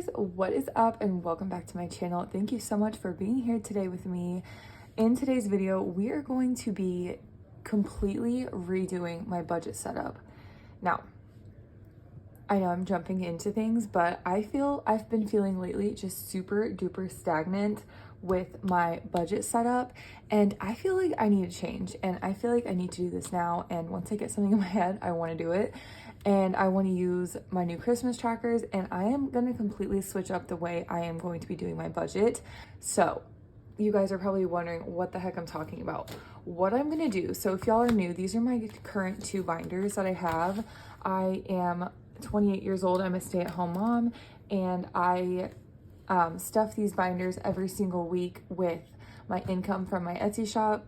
guys, what is up and welcome back to my channel. Thank you so much for being here today with me. In today's video, we are going to be completely redoing my budget setup. Now, I know I'm jumping into things, but I've been feeling lately just super duper stagnant with my budget setup, and I feel like I need to change, and I feel like I need to do this now. And once I get something in my head, I want to do it. And I want to use my new Christmas trackers, and I am going to completely switch up the way I am going to be doing my budget. So you guys are probably wondering what the heck I'm talking about. What I'm going to do, so if y'all are new, these are my current two binders that I have. I am 28 years old. I'm a stay-at-home mom, and I stuff these binders every single week with my income from my Etsy shop.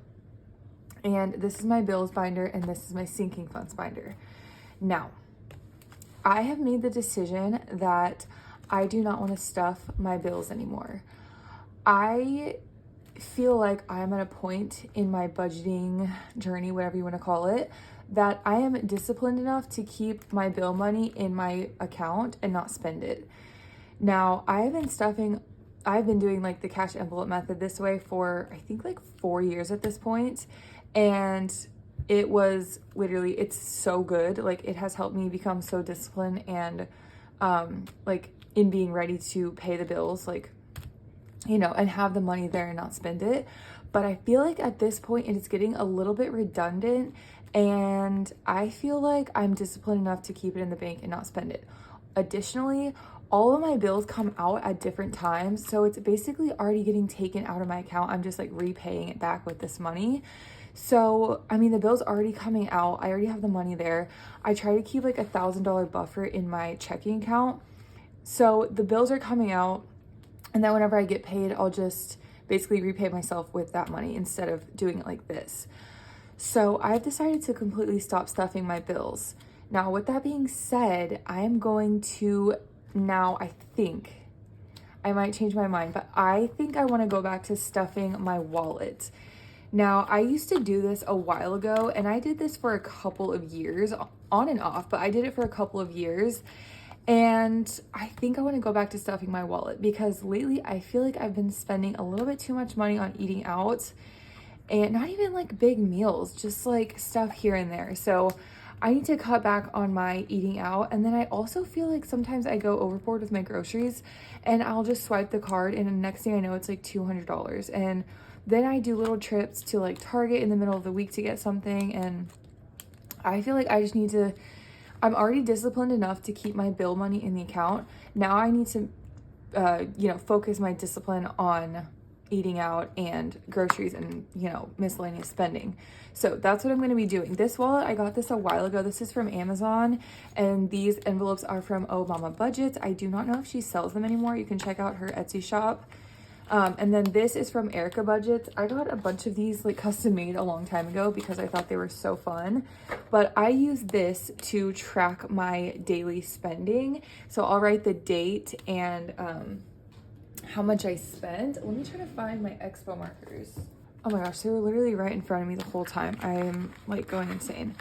And this is my bills binder, and this is my sinking funds binder. Now, I have made the decision that I do not want to stuff my bills anymore. I feel like I'm at a point in my budgeting journey, whatever you want to call it, that I am disciplined enough to keep my bill money in my account and not spend it. Now, I've been doing like the cash envelope method this way for I think like 4 years at this point, and it was literally, it's so good. Like, it has helped me become so disciplined and like in being ready to pay the bills, like, you know, and have the money there and not spend it. But I feel like at this point it's getting a little bit redundant, and I feel like I'm disciplined enough to keep it in the bank and not spend it. Additionally, all of my bills come out at different times, so it's basically already getting taken out of my account. I'm just like repaying it back with this money. So, I mean, the bill's already coming out. I already have the money there. I try to keep like $1,000 buffer in my checking account. So the bills are coming out, and then whenever I get paid, I'll just basically repay myself with that money instead of doing it like this. So I've decided to completely stop stuffing my bills. Now, with that being said, I am going to now, I think, I might change my mind, but I think I want to go back to stuffing my wallet. Now, I used to do this a while ago, and I did this for a couple of years, on and off, but I did it for a couple of years. And I think I want to go back to stuffing my wallet, because lately I feel like I've been spending a little bit too much money on eating out, and not even like big meals, just like stuff here and there. So I need to cut back on my eating out. And then I also feel like sometimes I go overboard with my groceries, and I'll just swipe the card, and the next thing I know, it's like $200. And then I do little trips to like Target in the middle of the week to get something, and I feel like I just need to, I'm already disciplined enough to keep my bill money in the account. Now I need to, focus my discipline on eating out and groceries and, miscellaneous spending. So that's what I'm going to be doing. This wallet, I got this a while ago. This is from Amazon, and these envelopes are from Oh Mama Budgets. I do not know if she sells them anymore. You can check out her Etsy shop. And then this is from Erica Budgets. I got a bunch of these like custom made a long time ago because I thought they were so fun, but I use this to track my daily spending. So I'll write the date and how much I spent. Let me try to find my expo markers. Oh my gosh, they were literally right in front of me the whole time. I am like going insane.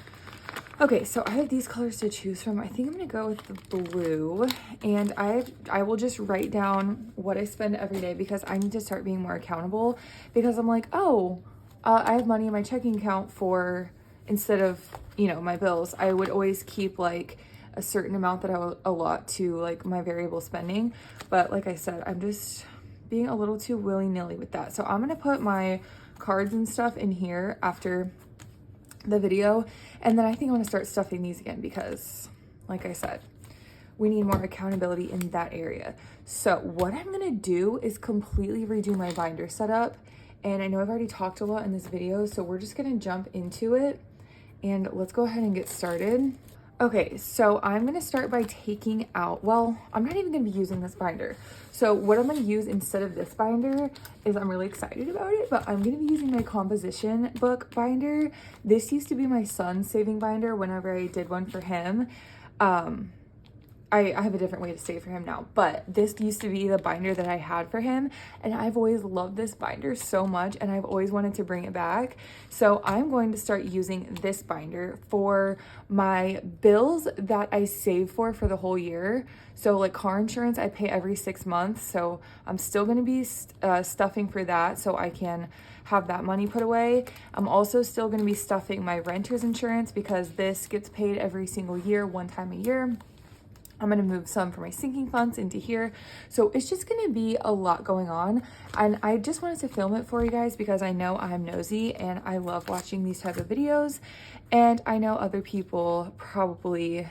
Okay, so I have these colors to choose from. I think I'm gonna go with the blue, and I will just write down what I spend every day, because I need to start being more accountable, because I'm like, I have money in my checking account for, instead of, my bills, I would always keep like a certain amount that I will allot to like my variable spending. But like I said, I'm just being a little too willy-nilly with that. So I'm gonna put my cards and stuff in here after the video, and then I think I want to start stuffing these again, because like I said, we need more accountability in that area. So what I'm gonna do is completely redo my binder setup, and I know I've already talked a lot in this video, so we're just gonna jump into it, and let's go ahead and get started. Okay, so I'm gonna start by taking out, well, I'm not even gonna be using this binder. So what I'm gonna use instead of this binder is, I'm really excited about it, but I'm gonna be using my composition book binder. This used to be my son's saving binder whenever I did one for him. I have a different way to save for him now, but this used to be the binder that I had for him, and I've always loved this binder so much, and I've always wanted to bring it back. So I'm going to start using this binder for my bills that I save for the whole year. So like car insurance, I pay every 6 months, so I'm still going to be stuffing for that so I can have that money put away. I'm also still going to be stuffing my renter's insurance because this gets paid every single year, one time a year. I'm going to move some for my sinking funds into here. So it's just going to be a lot going on. And I just wanted to film it for you guys because I know I'm nosy and I love watching these type of videos. And I know other people probably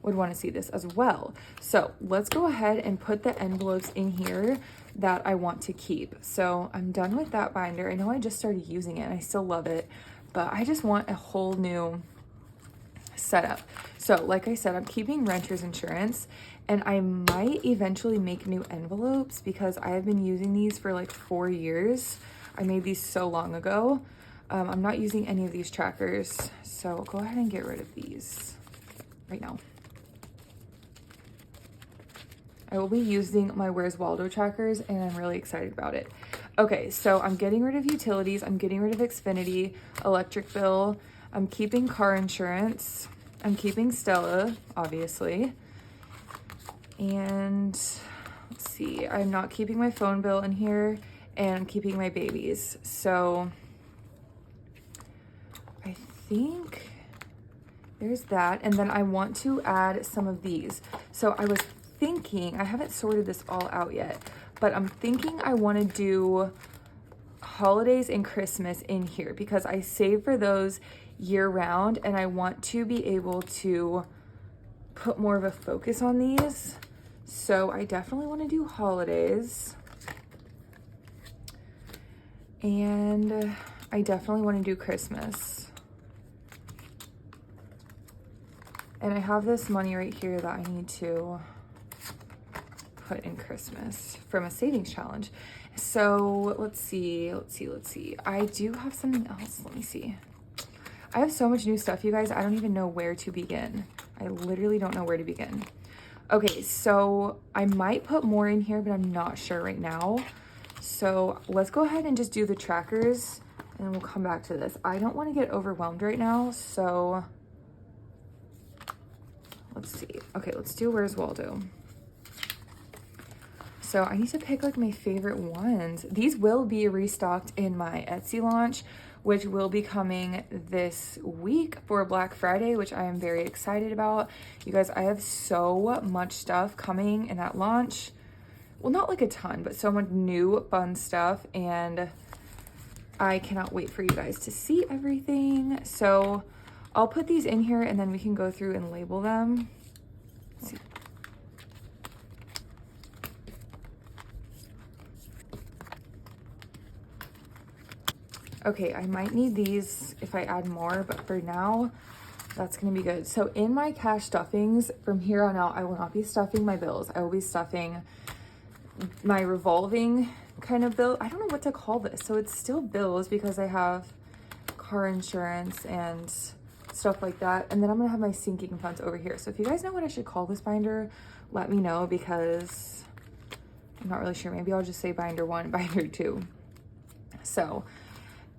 would want to see this as well. So let's go ahead and put the envelopes in here that I want to keep. So I'm done with that binder. I know I just started using it and I still love it, but I just want a whole new setup. So like I said, I'm keeping renter's insurance, and I might eventually make new envelopes because I have been using these for like 4 years. I made these so long ago. I'm not using any of these trackers, so go ahead and get rid of these right now. I will be using my Where's Waldo trackers, and I'm really excited about it. Okay, so I'm getting rid of utilities. I'm getting rid of Xfinity, electric bill. I'm keeping car insurance. I'm keeping Stella, obviously. And let's see, I'm not keeping my phone bill in here, and I'm keeping my babies. So I think there's that. And then I want to add some of these. So I was thinking, I haven't sorted this all out yet, but I'm thinking I want to do holidays and Christmas in here because I save for those year round, and I want to be able to put more of a focus on these. So I definitely want to do holidays, and I definitely want to do Christmas. And I have this money right here that I need to put in Christmas from a savings challenge. So let's see. I do have something else. Let me see. I have so much new stuff, you guys. I don't even know where to begin. I literally don't know where to begin. Okay, so I might put more in here, but I'm not sure right now. So let's go ahead and just do the trackers, and then we'll come back to this. I don't want to get overwhelmed right now, so let's see. Okay, let's do Where's Waldo. So I need to pick like my favorite ones. These will be restocked in my Etsy launch, which will be coming this week for Black Friday, which I am very excited about. You guys, I have so much stuff coming in that launch. Well, not like a ton, but so much new fun stuff, and I cannot wait for you guys to see everything. So I'll put these in here, and then we can go through and label them. Let's see. Okay, I might need these if I add more, but for now, that's gonna be good. So in my cash stuffings, from here on out, I will not be stuffing my bills. I will be stuffing my revolving kind of bill. I don't know what to call this. So it's still bills because I have car insurance and stuff like that. And then I'm gonna have my sinking funds over here. So if you guys know what I should call this binder, let me know because I'm not really sure. Maybe I'll just say binder 1, binder 2. So,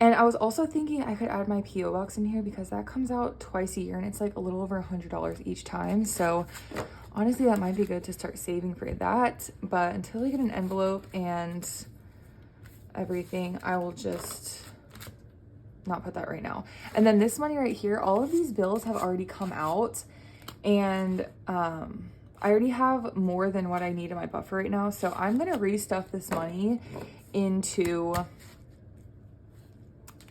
and I was also thinking I could add my PO box in here because that comes out twice a year and it's like a little over $100 each time. So honestly, that might be good to start saving for that. But until I get an envelope and everything, I will just not put that right now. And then this money right here, all of these bills have already come out, and I already have more than what I need in my buffer right now. So I'm gonna restuff this money into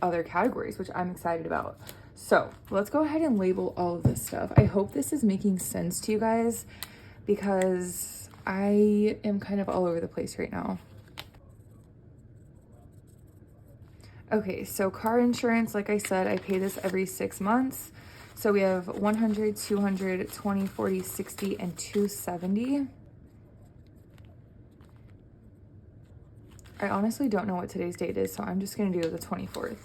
other categories, which I'm excited about. So let's go ahead and label all of this stuff. I hope this is making sense to you guys because I am kind of all over the place right now. Okay, so car insurance, like I said, I pay this every 6 months. So we have 100, 200, 20, 40, 60, and 270. I honestly don't know what today's date is, so I'm just gonna do the 24th.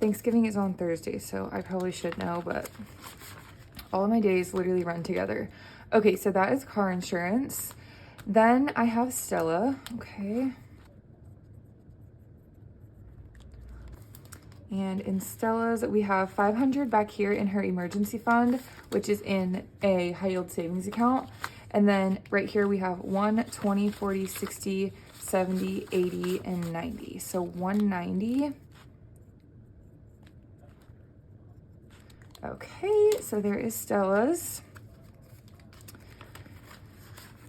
Thanksgiving is on Thursday, so I probably should know, but all of my days literally run together. Okay, so that is car insurance. Then I have Stella, okay. And in Stella's, we have 500 back here in her emergency fund, which is in a high yield savings account. And then right here we have 1, 20, 40, 60, 70, 80, and 90. So 190. Okay, so there is Stella's.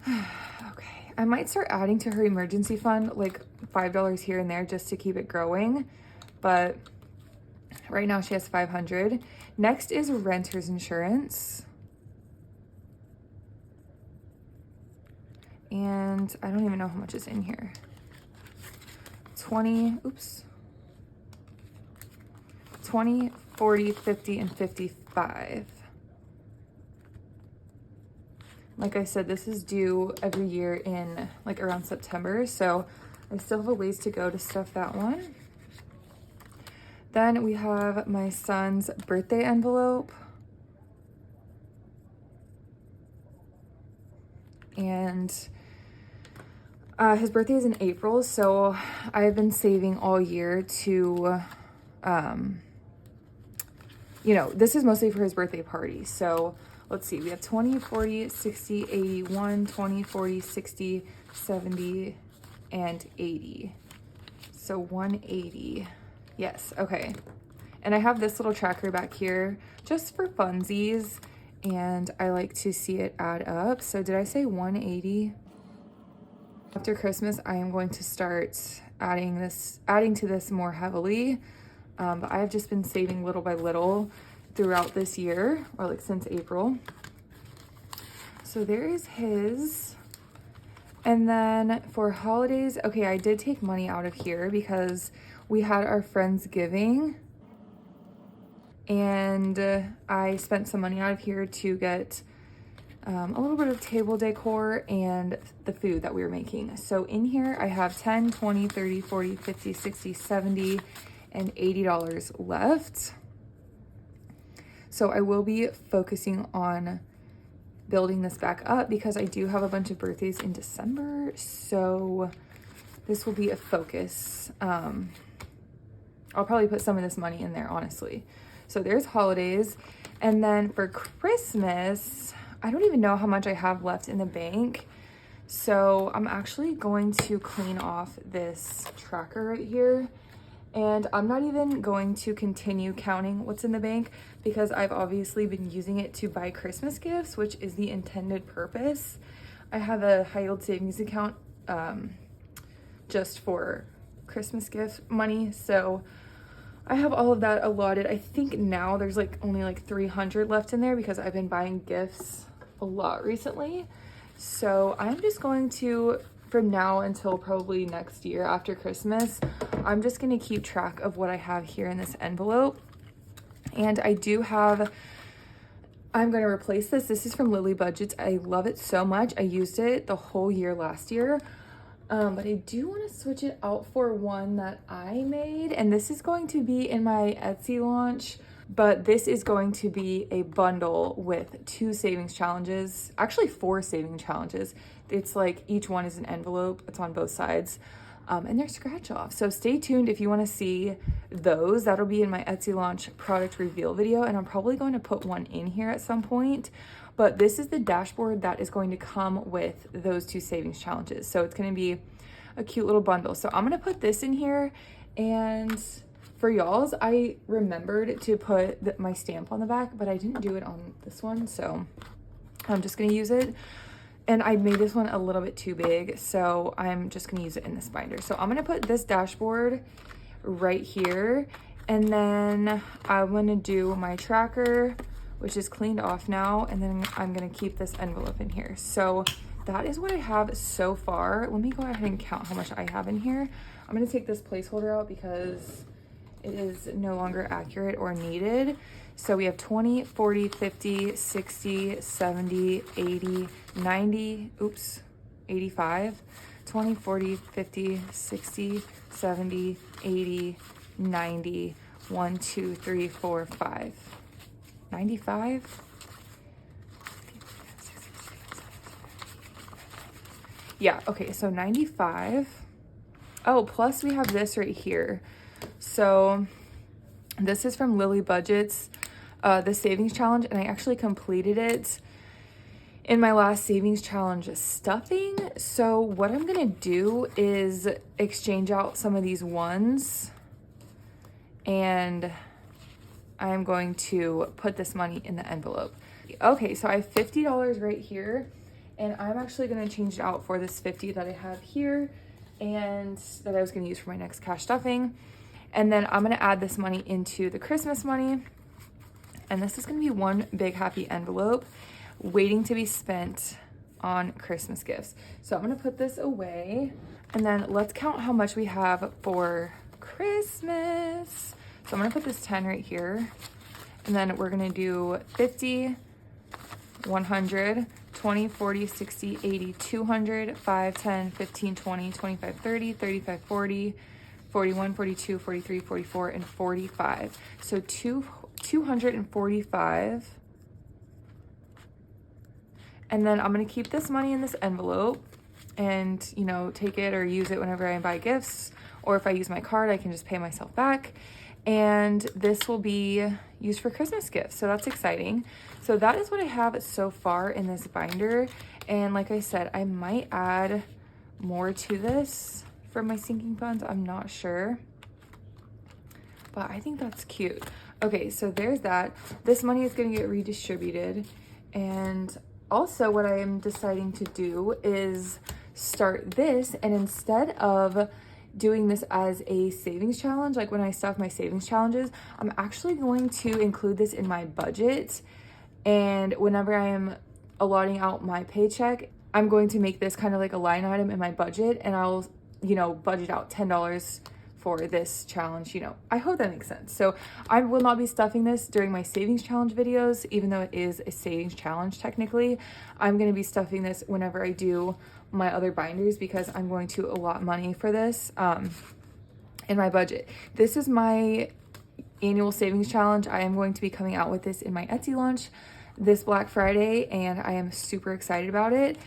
Okay, I might start adding to her emergency fund like $5 here and there just to keep it growing. But right now she has 500. Next is renter's insurance. And I don't even know how much is in here. 20, 20, 40, 50, and 55. Like I said, this is due every year in like around September, so I still have a ways to go to stuff that one. Then we have my son's birthday envelope. And his birthday is in April, so I've been saving all year to, you know, this is mostly for his birthday party. So let's see, we have 20, 40, 60, 80, 1, 20, 40, 60, 70, and 80. So 180. Yes, okay. And I have this little tracker back here just for funsies, and I like to see it add up. So did I say 180? After Christmas, I am going to start adding to this more heavily. But I have just been saving little by little throughout this year, or like since April. So there is his. And then for holidays, okay, I did take money out of here because we had our Friendsgiving, and I spent some money out of here to get a little bit of table decor and the food that we were making. So in here I have 10, 20, 30, 40, 50, 60, 70, and $80 left. So I will be focusing on building this back up because I do have a bunch of birthdays in December. So this will be a focus. I'll probably put some of this money in there, honestly. So there's holidays. And then for Christmas, I don't even know how much I have left in the bank. So I'm actually going to clean off this tracker right here. And I'm not even going to continue counting what's in the bank because I've obviously been using it to buy Christmas gifts, which is the intended purpose. I have a high yield savings account just for Christmas gift money. So I have all of that allotted. I think now there's like only like 300 left in there because I've been buying gifts a lot recently. So I'm just going to, from now until probably next year after Christmas, I'm just going to keep track of what I have here in this envelope. And I do have, I'm going to replace this. This is from Lily Budgets. I love it so much. I used it the whole year last year. But I do want to switch it out for one that I made, and this is going to be in my Etsy launch, but this is going to be a bundle with 2 savings challenges, actually 4 saving challenges. It's like each one is an envelope. It's on both sides, and they're scratch off. So stay tuned if you want to see those. That'll be in my Etsy launch product reveal video, and I'm probably going to put one in here at some point. But this is the dashboard that is going to come with those 2 savings challenges. So it's going to be a cute little bundle. So I'm going to put this in here. And for y'all's, I remembered to put my stamp on the back, but I didn't do it on this one. So I'm just going to use it. And I made this one a little bit too big, so I'm just going to use it in this binder. So I'm going to put this dashboard right here. And then I'm going to do my tracker, which is cleaned off now, and then I'm gonna keep this envelope in here. So that is what I have so far. Let me go ahead and count how much I have in here. I'm gonna take this placeholder out because it is no longer accurate or needed. So we have 20, 40, 50, 60, 70, 80, 90, 85, 20, 40, 50, 60, 70, 80, 90, 1, 2, 3, 4, 5. 95, Yeah, okay, so 95. Oh, plus we have this right here. So this is from Lily Budget's, the savings challenge, and I actually completed it in my last savings challenge stuffing. So what I'm gonna do is exchange out some of these ones, and I'm going to put this money in the envelope. Okay, so I have $50 right here, and I'm actually gonna change it out for this 50 that I have here and that I was gonna use for my next cash stuffing. And then I'm gonna add this money into the Christmas money. And this is gonna be one big happy envelope waiting to be spent on Christmas gifts. So I'm gonna put this away, and then let's count how much we have for Christmas. So I'm gonna put this 10 right here, and then we're gonna do 50, 100, 20, 40, 60, 80, 200, 5, 10, 15, 20, 25, 30, 35, 40, 41, 42, 43, 44, and 45. So 245. And then I'm gonna keep this money in this envelope and, you know, take it or use it whenever I buy gifts, or if I use my card, I can just pay myself back. And this will be used for Christmas gifts. So that's exciting. So that is what I have so far in this binder. And like I said, I might add more to this for my sinking funds. I'm not sure, but I think that's cute. Okay, so there's that. This money is gonna get redistributed. And also what I am deciding to do is start this, and instead of doing this as a savings challenge, like when I stuff my savings challenges, I'm actually going to include this in my budget. And whenever I am allotting out my paycheck, I'm going to make this kind of like a line item in my budget, and I'll, you know, budget out $10 for this challenge. You know, I hope that makes sense. So I will not be stuffing this during my savings challenge videos, even though it is a savings challenge technically. I'm going to be stuffing this whenever I do my other binders, because I'm going to allot money for this in my budget. This is my annual savings challenge. I am going to be coming out with this in my Etsy launch this Black Friday, and I am super excited about it.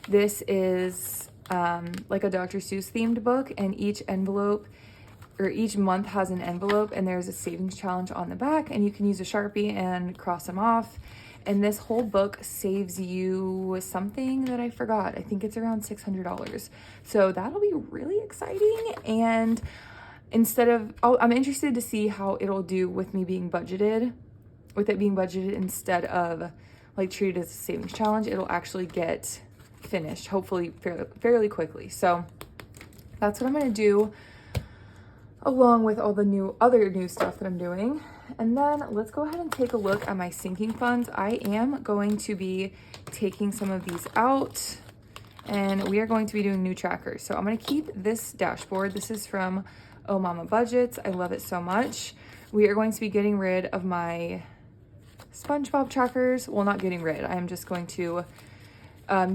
This is like a Dr. Seuss themed book, and each envelope, or each month has an envelope, and there's a savings challenge on the back, and you can use a Sharpie and cross them off. And this whole book saves you something that I forgot. I think it's around $600. So that'll be really exciting. And instead of, I'm interested to see how it'll do with me being budgeted, with it being budgeted instead of like treated as a savings challenge. It'll actually get finished, hopefully fairly quickly. So that's what I'm gonna do, along with all the other new stuff that I'm doing. And then let's go ahead and take a look at my sinking funds. I am going to be taking some of these out, and we are going to be doing new trackers. So I'm gonna keep this dashboard. This is from Oh Mama Budgets. I love it so much. We are going to be getting rid of my SpongeBob trackers. Well, not getting rid. I am just going to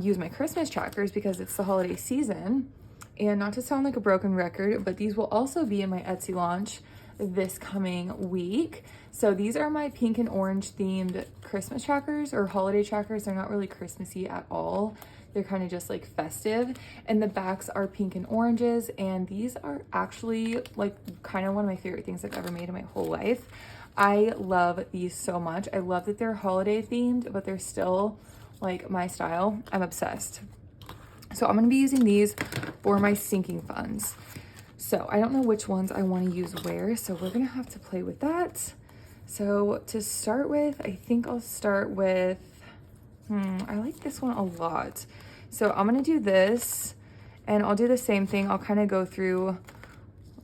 use my Christmas trackers because it's the holiday season. And not to sound like a broken record, but these will also be in my Etsy launch this coming week. So these are my pink and orange themed Christmas trackers, or holiday trackers. They're not really Christmassy at all. They're kind of just like festive, and the backs are pink and oranges. And these are actually like kind of one of my favorite things I've ever made in my whole life. I love these so much. I love that they're holiday themed, but they're still like my style. I'm obsessed. So I'm going to be using these for my sinking funds. So I don't know which ones I want to use where, so we're going to have to play with that. So to start with, I think I'll start with, I like this one a lot. So I'm going to do this, and I'll do the same thing. I'll kind of go through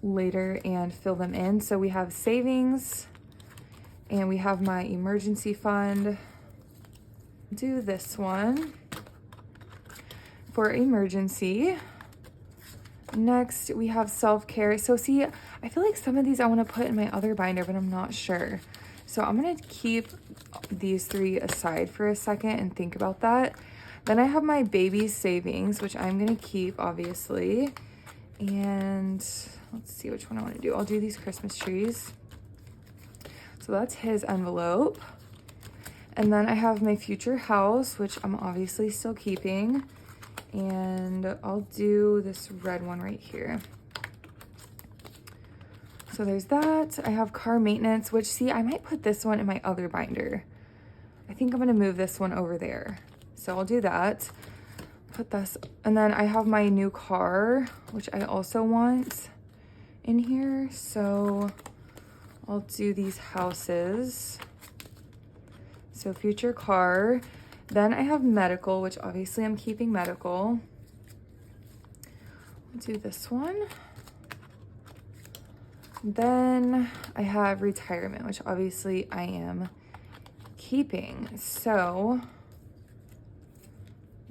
later and fill them in. So we have savings, and we have my emergency fund. Do this one for emergency. Next, we have self-care. So see, I feel like some of these I want to put in my other binder, but I'm not sure. So I'm going to keep these three aside for a second and think about that. Then I have my baby savings, which I'm going to keep, obviously. And let's see which one I want to do. I'll do these Christmas trees. So that's his envelope. And then I have my future house, which I'm obviously still keeping. and I'll do this red one right here. So there's that. I have car maintenance, which, see, I might put this one in my other binder. I think I'm gonna move this one over there. So I'll do that. Put this, and then I have my new car, which I also want in here. So I'll do these houses. So future car. Then I have medical, which obviously I'm keeping medical. I'll do this one. Then I have retirement, which obviously I am keeping. So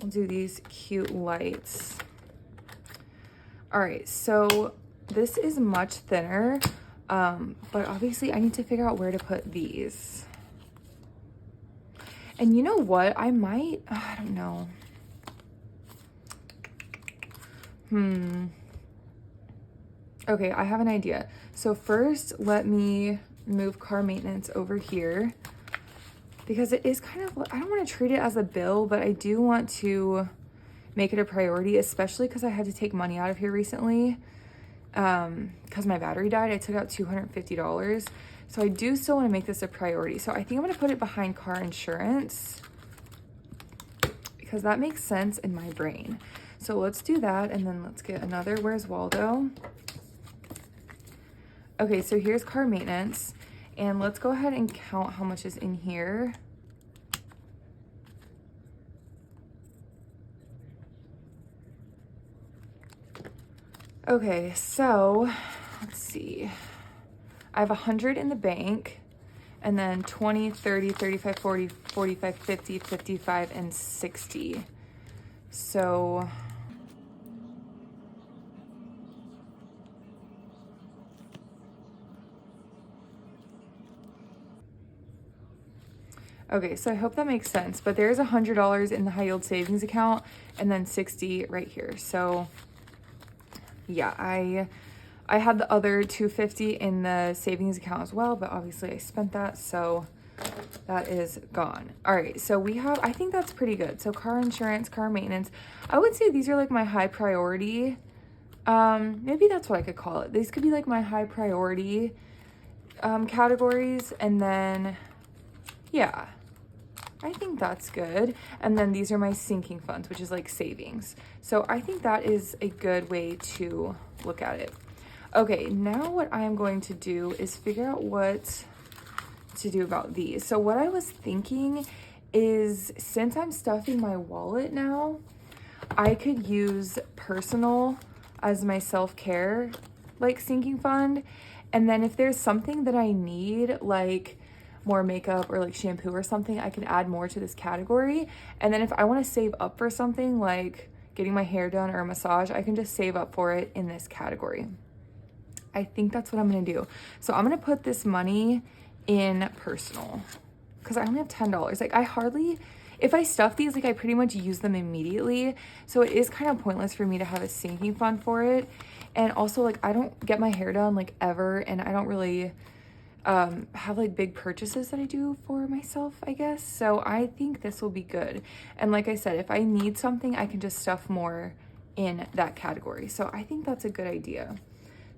I'll do these cute lights. All right, so this is much thinner, but obviously I need to figure out where to put these. And you know what? I might, I don't know. Okay, I have an idea. So first, let me move car maintenance over here, because it is kind of, I don't want to treat it as a bill, but I do want to make it a priority, especially because I had to take money out of here recently because my battery died. I took out $250. So I do still want to make this a priority. So I think I'm going to put it behind car insurance because that makes sense in my brain. So let's do that, and then let's get another Where's Waldo. Okay, so here's car maintenance, and let's go ahead and count how much is in here. Okay, so let's see. I have 100 in the bank, and then 20, 30, 35, 40, 45, 50, 55, and 60. So okay, so I hope that makes sense, but there's $100 in the high yield savings account and then 60 right here. So yeah, I had the other 250 in the savings account as well, but obviously I spent that, so that is gone. All right, so we have, I think that's pretty good. So car insurance, car maintenance, I would say these are like my high priority. Maybe that's what I could call it. These could be like my high priority categories, and then yeah, I think that's good. And then these are my sinking funds, which is like savings. So I think that is a good way to look at it. Okay, now what I'm going to do is figure out what to do about these. So what I was thinking is, since I'm stuffing my wallet now, I could use personal as my self-care like sinking fund. And then if there's something that I need, like more makeup or like shampoo or something, I can add more to this category. And then if I want to save up for something like getting my hair done or a massage, I can just save up for it in this category. I think that's what I'm gonna do. So I'm gonna put this money in personal because I only have $10. Like I hardly, if I stuff these, like I pretty much use them immediately. So it is kind of pointless for me to have a sinking fund for it. And also, like, I don't get my hair done like ever, and I don't really have like big purchases that I do for myself, I guess. So I think this will be good. And like I said, if I need something, I can just stuff more in that category. So I think that's a good idea.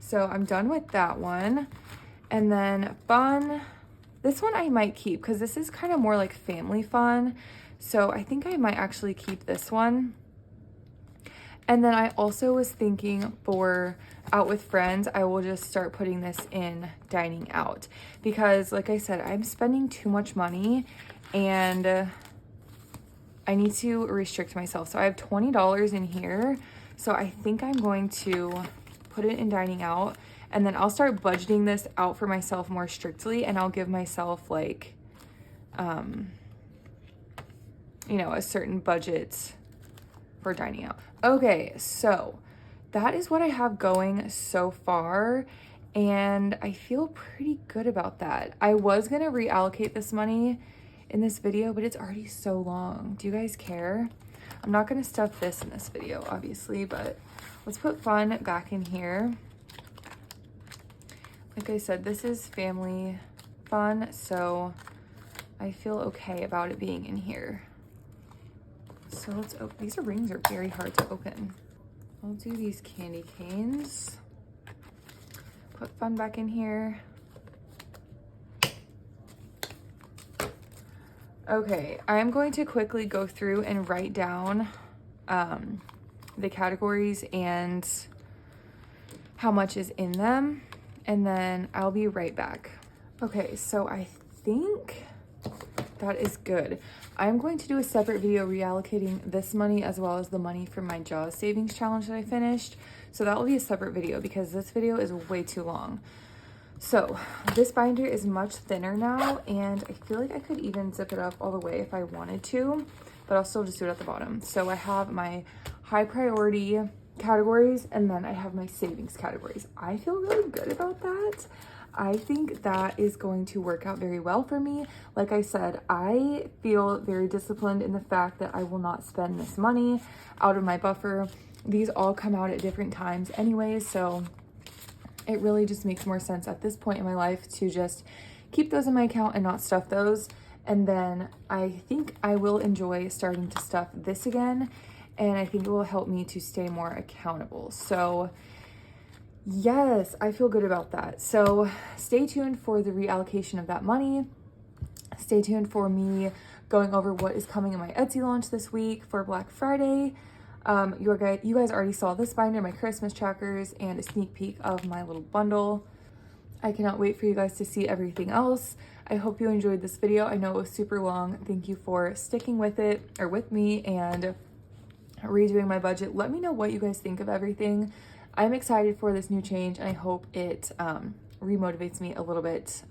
So I'm done with that one. And then fun, this one I might keep because this is kind of more like family fun. So I think I might actually keep this one. And then I also was thinking for out with friends, I will just start putting this in dining out because like I said, I'm spending too much money and I need to restrict myself. So I have $20 in here. So I think I'm going to put it in dining out, and then I'll start budgeting this out for myself more strictly, and I'll give myself like, you know, a certain budget for dining out. Okay, so that is what I have going so far, and I feel pretty good about that. I was gonna reallocate this money in this video, but it's already so long. Do you guys care? I'm not gonna stuff this in this video, obviously, but let's put fun back in here. Like I said, this is family fun, so I feel okay about it being in here. So So let's open. These rings are very hard to open. I'll do these candy canes. Put fun back in here. Okay, I'm going to quickly go through and write down the categories and how much is in them, and then I'll be right back. Okay, so I think that is good. I'm going to do a separate video reallocating this money as well as the money from my JAWS savings challenge that I finished. So that will be a separate video because this video is way too long. So this binder is much thinner now, and I feel like I could even zip it up all the way if I wanted to, but I'll still just do it at the bottom. So I have my high priority categories, and then I have my savings categories. I feel really good about that. I think that is going to work out very well for me. Like I said, I feel very disciplined in the fact that I will not spend this money out of my buffer. These all come out at different times anyways, so it really just makes more sense at this point in my life to just keep those in my account and not stuff those. And then I think I will enjoy starting to stuff this again, and I think it will help me to stay more accountable. So yes, I feel good about that. So stay tuned for the reallocation of that money. Stay tuned for me going over what is coming in my Etsy launch this week for Black Friday. You guys already saw this binder, my Christmas trackers, and a sneak peek of my little bundle. I cannot wait for you guys to see everything else. I hope you enjoyed this video. I know it was super long. Thank you for sticking with it, or with me, and redoing my budget. Let me know what you guys think of everything. I'm excited for this new change, and I hope it remotivates me a little bit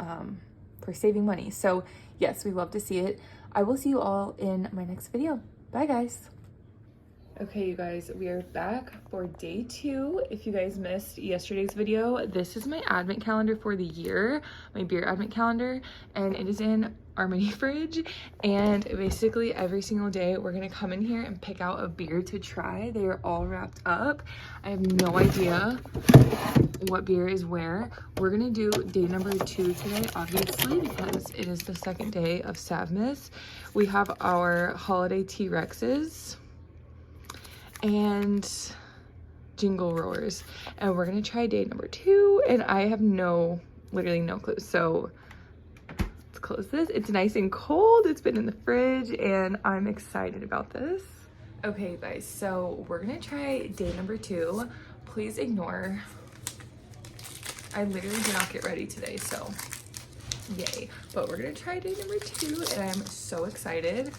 for saving money. So yes, we love to see it. I will see you all in my next video. Bye guys. Okay, you guys, we are back for day 2. If you guys missed yesterday's video, this is my advent calendar for the year, my beer advent calendar, and it is in our mini fridge. And basically every single day we're gonna come in here and pick out a beer to try. They are all wrapped up. I have no idea what beer is where. We're gonna do day number 2 today, obviously, because it is the second day of SAVMAS. We have our holiday T-Rexes and jingle roars, and we're gonna try day number 2, and I have literally no clue. So let's close this. It's nice and cold. It's been in the fridge, and I'm excited about this. Okay guys, so we're gonna try day number 2. Please ignore, I literally did not get ready today, so yay. But we're gonna try day number 2, and I'm so excited.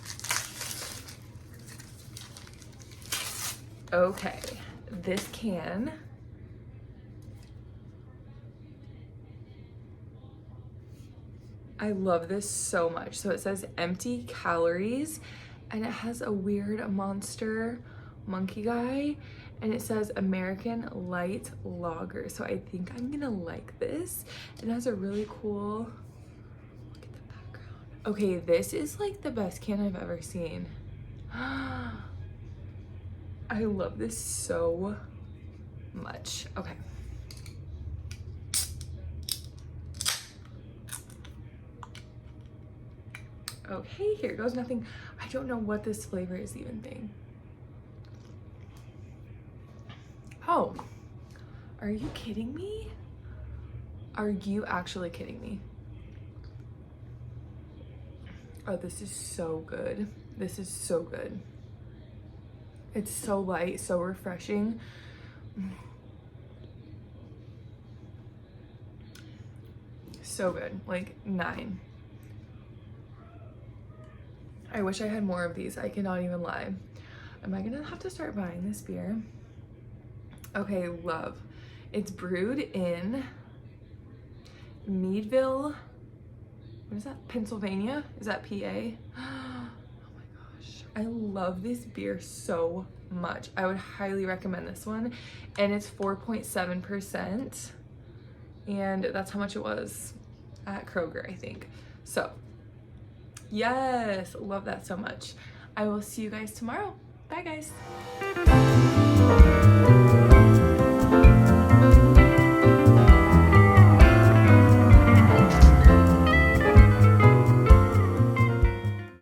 Okay, this can, I love this so much. So it says empty calories, and it has a weird monster monkey guy, and it says American Light Lager. So I think I'm gonna like this. It has a really cool, look at the background. Okay, this is like the best can I've ever seen. I love this so much. Okay. Okay, here goes nothing. I don't know what this flavor is even thing. Oh, are you kidding me? Are you actually kidding me? Oh, this is so good. This is so good. It's so light, so refreshing. So good, like 9. I wish I had more of these. I cannot even lie. Am I gonna have to start buying this beer? Okay, love. It's brewed in Meadville. What is that? Pennsylvania? Is that PA? I love this beer so much. I would highly recommend this one, and it's 4.7%, and that's how much it was at Kroger, I think. So yes, love that so much. I will see you guys tomorrow. Bye guys.